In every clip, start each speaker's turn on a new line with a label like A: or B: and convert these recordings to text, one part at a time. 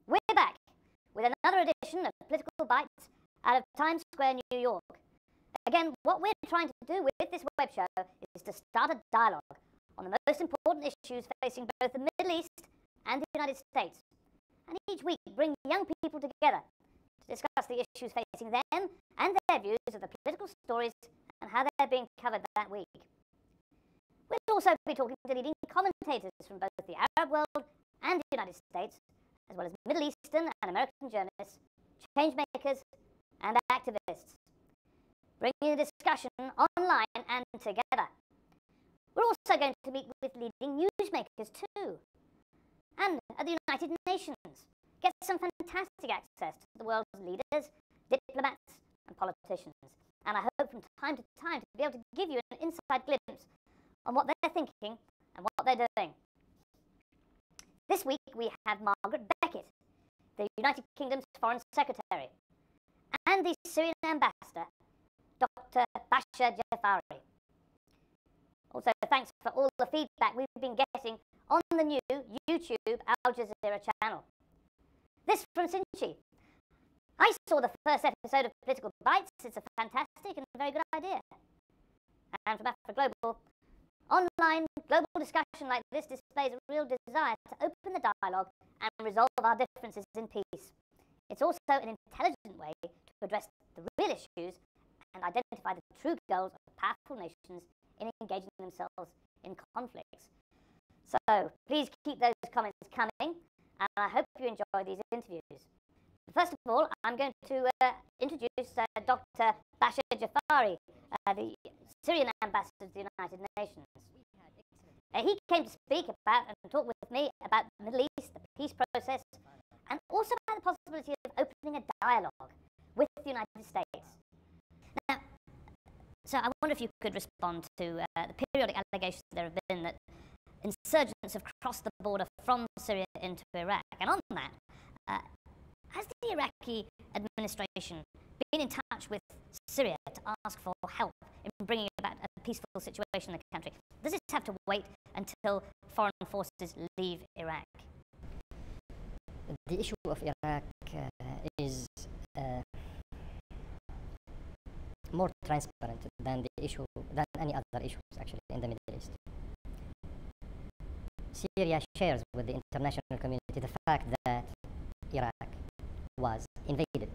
A: We're back with another edition of Political Bytes out of Times Square, New York. Again, what we're trying to do with this web show is to start a dialogue on the most important issues facing both the Middle East and the United States, and each week bring young people together to discuss the issues facing them and their views of the political stories and how they're being covered that week. We'll also be talking to leading commentators from both the Arab world and the United States, as well as Middle Eastern and American journalists, change makers and activists, bringing the discussion online and together. We're also going to meet with leading newsmakers too, and at the United Nations, get some fantastic access to the world's leaders, diplomats and politicians, and I hope from time to time to be able to give you an inside glimpse on what they're thinking and what they're doing. This week we have Margaret Beckett, the United Kingdom's Foreign Secretary, and the Syrian Ambassador, Dr Bashir Jafari. Also, thanks for all the feedback we've been getting on the new YouTube Al Jazeera channel. This from Sinchi. I saw the first episode of Political Bytes. It's a fantastic and very good idea. And from Africa Global, online global discussion like this displays a real desire to open the dialogue and resolve our differences in peace. It's also an intelligent way to address the real issues and identify the true goals of powerful nations in engaging themselves in conflicts. So please keep those comments coming, and I hope you enjoy these interviews. First of all, I'm going to introduce Dr Bashir Jafari, the Syrian Ambassador to the United Nations. He came to speak about and talk with me about the Middle East, the peace process, and also about the possibility of opening a dialogue with the United States. Now, so I wonder if you could respond to the periodic allegations there have been that insurgents have crossed the border from Syria into Iraq. And on that, has the Iraqi administration been in touch with Syria to ask for help in bringing about a peaceful situation in the country? Does this have to wait until foreign forces leave Iraq?
B: The issue of Iraq is more transparent than any other issues actually in the Middle East. Syria shares with the international community the fact that Iraq was invaded.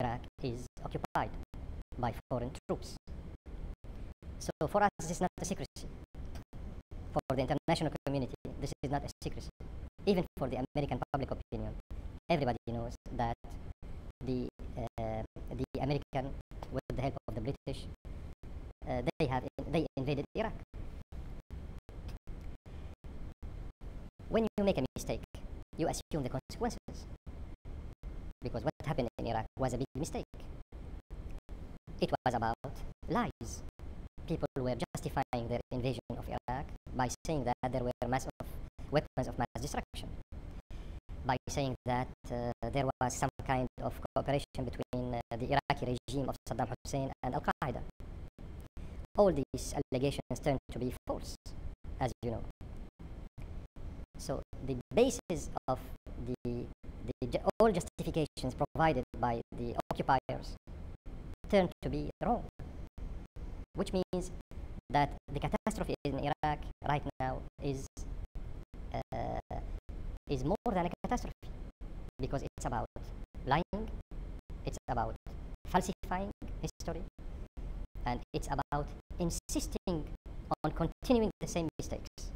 B: Iraq is occupied by foreign troops. So for us, this is not a secrecy. For the international community, this is not a secrecy. Even for the American public opinion, everybody knows that the American, with the help of the British, they invaded Iraq. When you make a mistake, you assume the consequences. Because what happened in Iraq was a big mistake. It was about lies. People were justifying their invasion of Iraq by saying that there were weapons of mass destruction, by saying that there was some kind of cooperation between the Iraqi regime of Saddam Hussein and Al-Qaeda. All these allegations turned to be false, as you know. So the basis of all justifications provided by the occupiers turned to be wrong, which means that the catastrophe in Iraq right now is more than a catastrophe, because it's about lying, it's about falsifying history, and it's about insisting on continuing the same mistakes.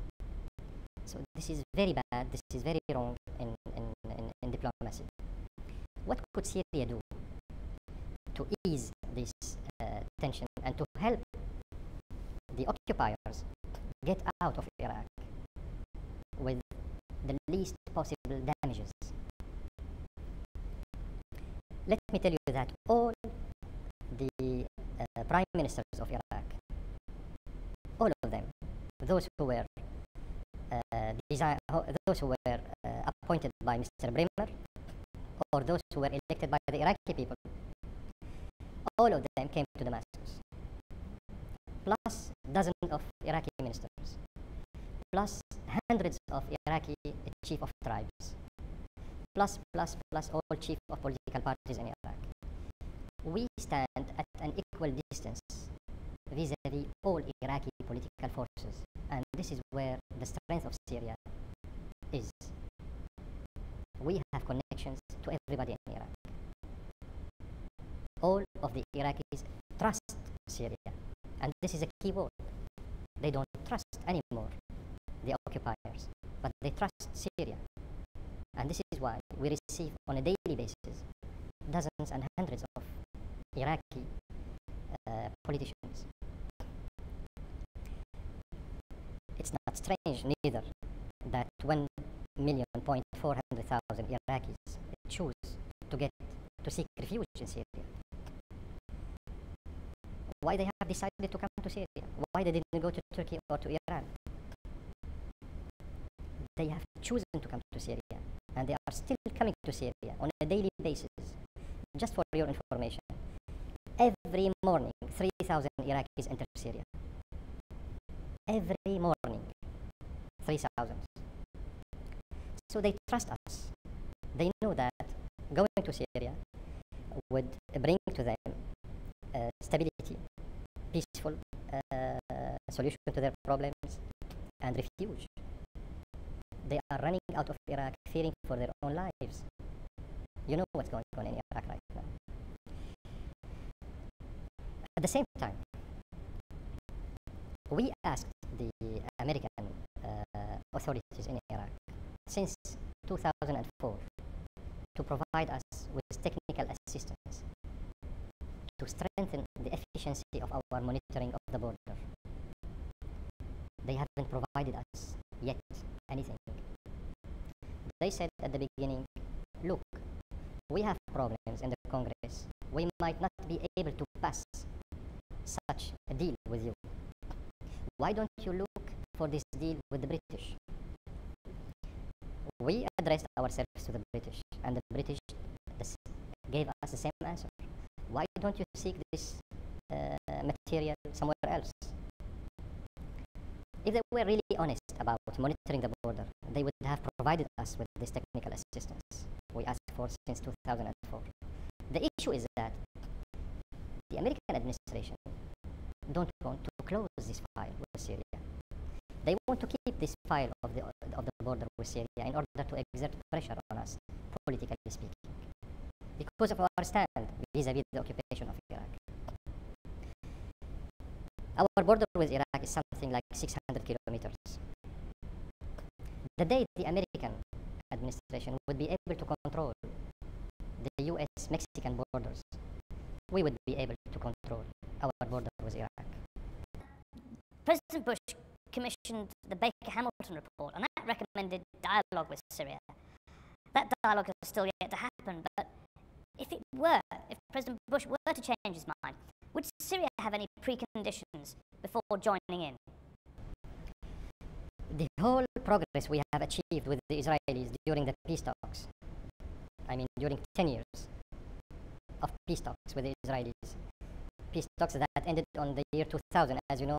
B: So this is very bad, this is very wrong in diplomacy. What could Syria do to ease this tension and to help the occupiers get out of Iraq with the least possible damages? Let me tell you that all the prime ministers of Iraq, all of them, those who were appointed by Mr. Bremer, or those who were elected by the Iraqi people, all of them came to Damascus, plus dozens of Iraqi ministers, plus hundreds of Iraqi chief of tribes, plus all chief of political parties in Iraq. We stand at an equal distance vis-à-vis all Iraqi political forces, and this is where the strength of Syria is. We have connections to everybody in Iraq. All of the Iraqis trust Syria, and this is a key word. They don't trust anymore the occupiers, but they trust Syria. And this is why we receive on a daily basis dozens and hundreds of Iraqi politicians. It's not strange neither that 1,400,000 Iraqis choose to seek refuge in Syria. Why they have decided to come to Syria? Why they didn't go to Turkey or to Iran? They have chosen to come to Syria, and they are still coming to Syria on a daily basis. Just for your information, every morning 3,000 Iraqis enter Syria. Every morning 3,000. So they trust us. They know that going to Syria would bring to them stability, peaceful solution to their problems, and refuge. They are running out of Iraq, fearing for their own lives. You know what's going on in Iraq right now. At the same time, we asked the American authorities in Iraq since 2004 to provide us with technical assistance to strengthen the efficiency of our monitoring of the border. They haven't provided us yet anything. They said at the beginning, look, we have problems in the Congress. We might not be able to pass such a deal with you. Why don't you look for this deal with the British? We addressed ourselves to the British, and the British gave us the same answer. Why don't you seek this material somewhere else? If they were really honest about monitoring the border, they would have provided us with this technical assistance we asked for since 2004. The issue is that the American administration don't want to close this file with Syria. They want to keep this file of the border with Syria in order to exert pressure on us, politically speaking, because of our stand vis-à-vis the occupation of Iraq. Our border with Iraq is something like 600 kilometers. The day the American administration would be able to control the US-Mexican borders, we would be able to control our border with Iraq.
A: President Bush commissioned the Baker-Hamilton report, and that recommended dialogue with Syria. That dialogue is still yet to happen, but if President Bush were to change his mind, would Syria have any preconditions before joining in?
B: The whole progress we have achieved with the Israelis during the peace talks, during 10 years of peace talks with the Israelis, peace talks that ended on the year 2000, as you know,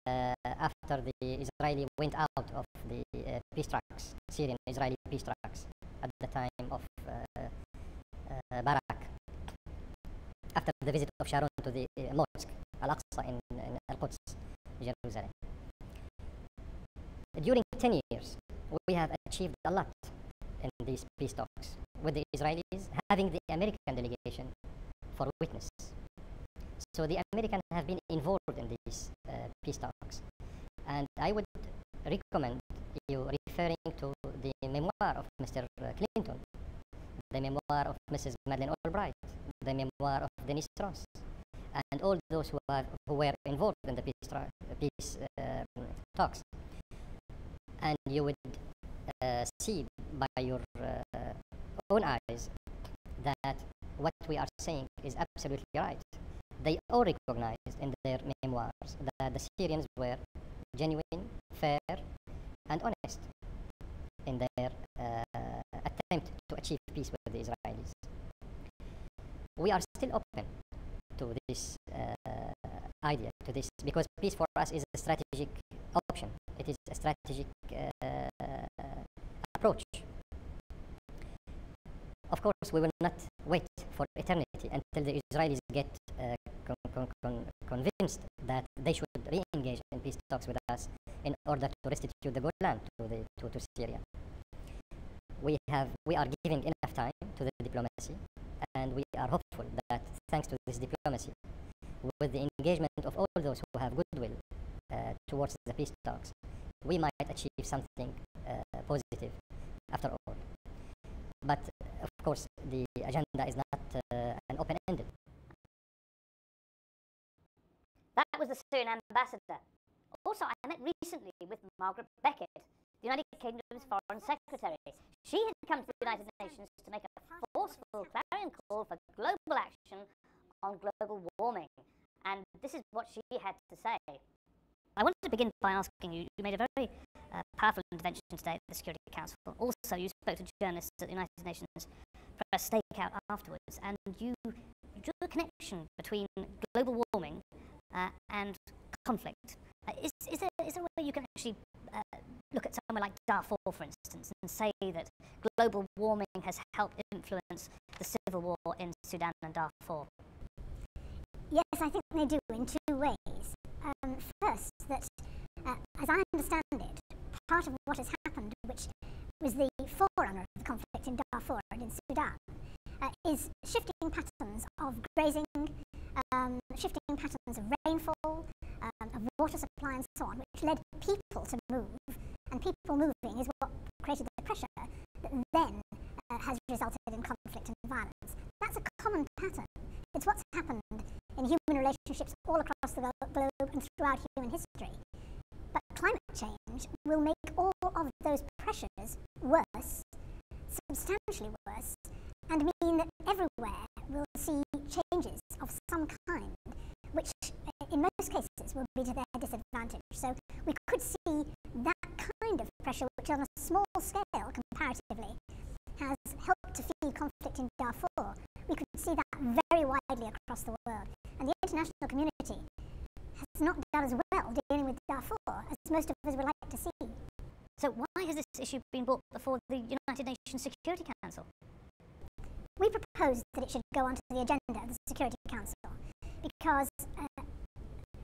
B: after the Israeli went out of the peace talks, Syrian Israeli peace talks, at the time of Barak, after the visit of Sharon to the mosque, Al-Aqsa in Al-Quds, Jerusalem. During 10 years, we have achieved a lot in these peace talks, with the Israelis having the American delegation for witness. So the Americans have been involved in these peace talks. And I would recommend you referring to the memoir of Mr. Clinton, the memoir of Mrs. Madeleine Albright, the memoir of Dennis Ross, and all those who were involved in the peace talks. And you would see by your own eyes that what we are saying is absolutely right. They all recognized in their memoirs that the Syrians were genuine, fair, and honest in their attempt to achieve peace with the Israelis. We are still open to this idea, to this, because peace for us is a strategic option. It is a strategic approach. Of course, we will not wait for eternity until the Israelis get convinced that they should re-engage in peace talks with us in order to restitute the Golan to Syria. We are giving enough time to the diplomacy, and we are hopeful that thanks to this diplomacy, with the engagement of all those who have goodwill towards the peace talks, we might achieve something positive after all. But of course, the agenda is not an open-ended.
A: That was the Syrian ambassador. Also, I met recently with Margaret Beckett, the United Kingdom's Foreign Secretary. She had come to the United Nations to make a forceful clarion call for global action on global warming. And this is what she had to say. I wanted to begin by asking you, you made a very powerful intervention today at the Security Council. Also, you spoke to journalists at the United Nations for a stakeout afterwards, and you drew a connection between global warming and conflict. Is there a way you can actually look at somewhere like Darfur, for instance, and say that global warming has helped influence the civil war in Sudan and Darfur?
C: Yes, I think they do in two ways. First, that as I understand it, part of what has happened, which was the forerunner of the conflict in Darfur and in Sudan, is shifting patterns of grazing, shifting patterns of rainfall, of water supply and so on, which led people to move, and people moving is what created the pressure that then has resulted in conflict and violence. That's a common pattern. It's what's happened in human relationships all across the globe and throughout human history. But climate change will make all of those pressures worse, substantially worse, and mean that everywhere we'll see changes of some kind, which in most cases will be to their disadvantage. So we could see that kind of pressure, which on a small scale comparatively has helped to feed conflict in Darfur. We could see that very widely across the world. And the international community has not done as well dealing with Darfur as most of us would like to see.
A: So why has this issue been brought before the United Nations Security Council?
C: We proposed that it should go onto the agenda of the Security Council because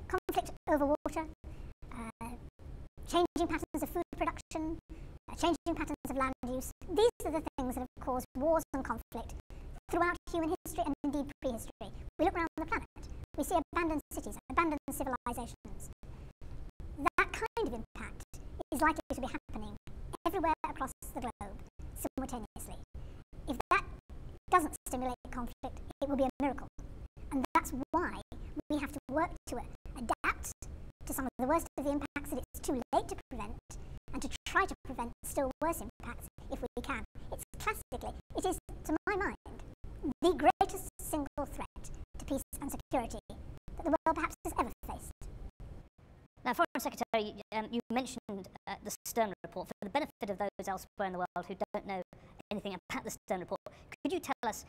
C: conflict over water, changing patterns of food production, changing patterns of land use, these are the things that have caused wars and conflict throughout human history and indeed prehistory. We look around the planet, we see abandoned cities, abandoned civilizations. That kind of impact is likely to be happening everywhere across the globe simultaneously. If that doesn't stimulate conflict, it will be a miracle. And that's why we have to work to adapt to some of the worst of the impacts that it's too late to prevent, and to try to prevent still worse impacts if we can. It's classically, it is, to my mind, the greatest single threat to peace and security that the world perhaps has ever faced.
A: Now, Foreign Secretary, you mentioned the Seddon report. For the benefit of those elsewhere in the world who don't know anything about the Seddon report, could you tell us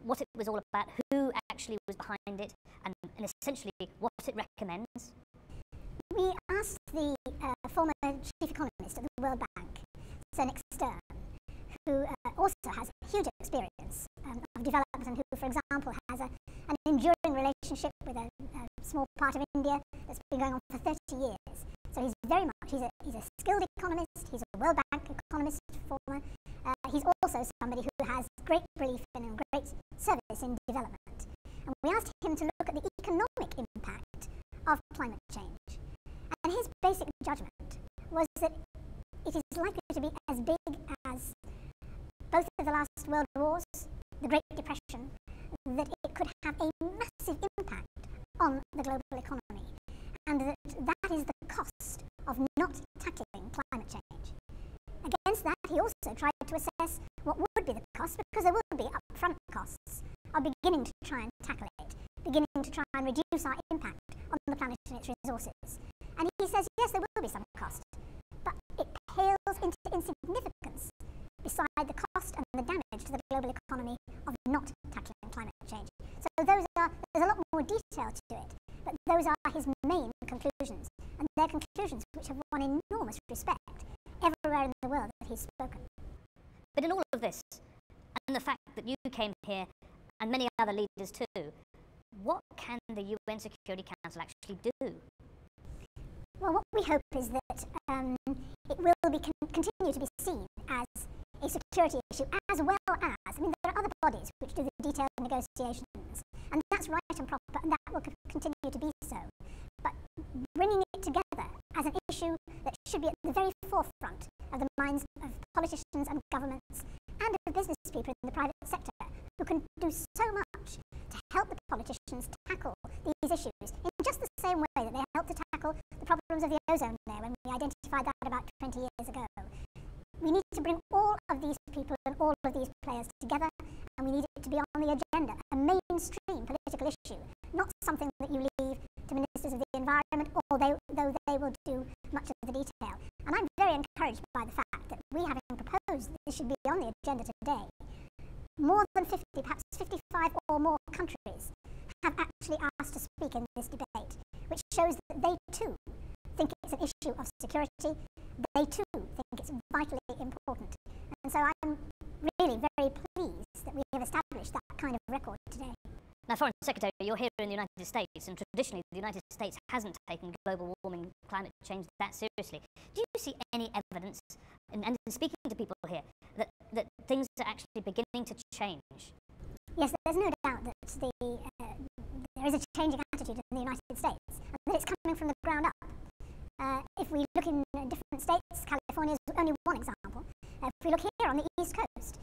A: what it was all about, who actually was behind it, and essentially what it recommends?
C: We asked the former chief economist at the World Bank, Sir Nick Stern, who also has huge experience of development and who, for example, has an enduring relationship with a small part of India that's been going on for 30 years. So he's very much, he's a skilled economist, he's a World Bank economist former. He's also somebody who has great belief in and great service in development. And we asked him to look at the economic impact of climate change. And his basic judgment was that it is likely to be as big as both of the last world wars, the Great Depression, that it could have a massive impact on the global economy, and that is the cost of not tackling climate change. Against that, he also tried to assess what would be the cost, because there would be upfront costs of beginning to try and tackle it, beginning to try and reduce our impact on the planet and its resources. And he says, yes, there will be some cost, but it pales into insignificance beside the cost and the damage to the global economy of not tackling climate change. So there's a lot more detail to it, but those are his main conclusions, and they're conclusions which have won enormous respect everywhere in the world that he's spoken.
A: But in all of this, and the fact that you came here and many other leaders too, what can the UN Security Council actually do?
C: Well, what we hope is that it will continue to be seen as a security issue, as well as, I mean, there are other bodies which do the detailed negotiations, and that's right and proper, and that will continue to be so. But bringing it together as an issue that should be at the very forefront of the minds of politicians and governments and of business people in the private sector who can do so much to help the politicians tackle these issues in just the same way that they helped to tackle the problems of the ozone layer when we identified that about 20 years ago. We need to bring all of these people and all of these players together, and we need it to be on the agenda, a mainstream political issue, not something that you leave to ministers of the environment, though they will do much of the detail. And I'm very encouraged by the fact that we, having proposed that this should be on the agenda today, more than 50, perhaps 55 or more countries have actually asked to speak in this debate, which shows that they too think it's an issue of security. They too think it's vitally important. And so I'm really very pleased that we have established that kind of record today.
A: Now, Foreign Secretary, you're here in the United States, and traditionally the United States hasn't taken global warming, climate change that seriously. Do you see any evidence, and in speaking to people here, that things are actually beginning to change?
C: Yes, there's no doubt that there is a changing attitude in the United States, and that it's coming from the ground up. If we look in different states, California is only one example. If we look here on the East Coast,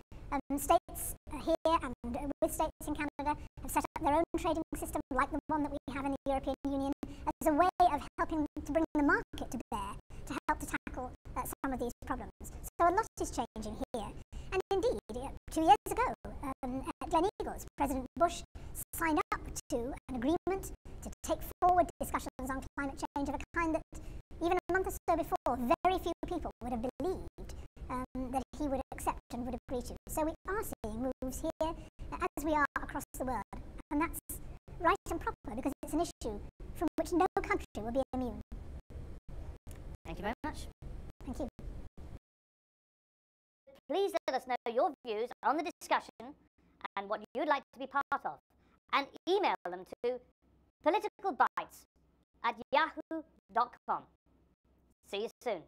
C: states here and with states in Canada have set up their own trading system like the one that we have in the European Union as a way of helping to bring the market to bear to help to tackle some of these problems. So a lot is changing here. And indeed, 2 years ago at Gleneagles, President Bush signed up to an agreement to take forward discussions on climate change of a kind that even a month or so before, very few people would have believed that he would accept and would agree to. So we are seeing moves here as we are across the world. And that's right and proper because it's an issue from which no country will be immune.
A: Thank you very much.
C: Thank you.
A: Please let us know your views on the discussion and what you'd like to be part of, and email them to politicalbytes@yahoo.com. See you soon.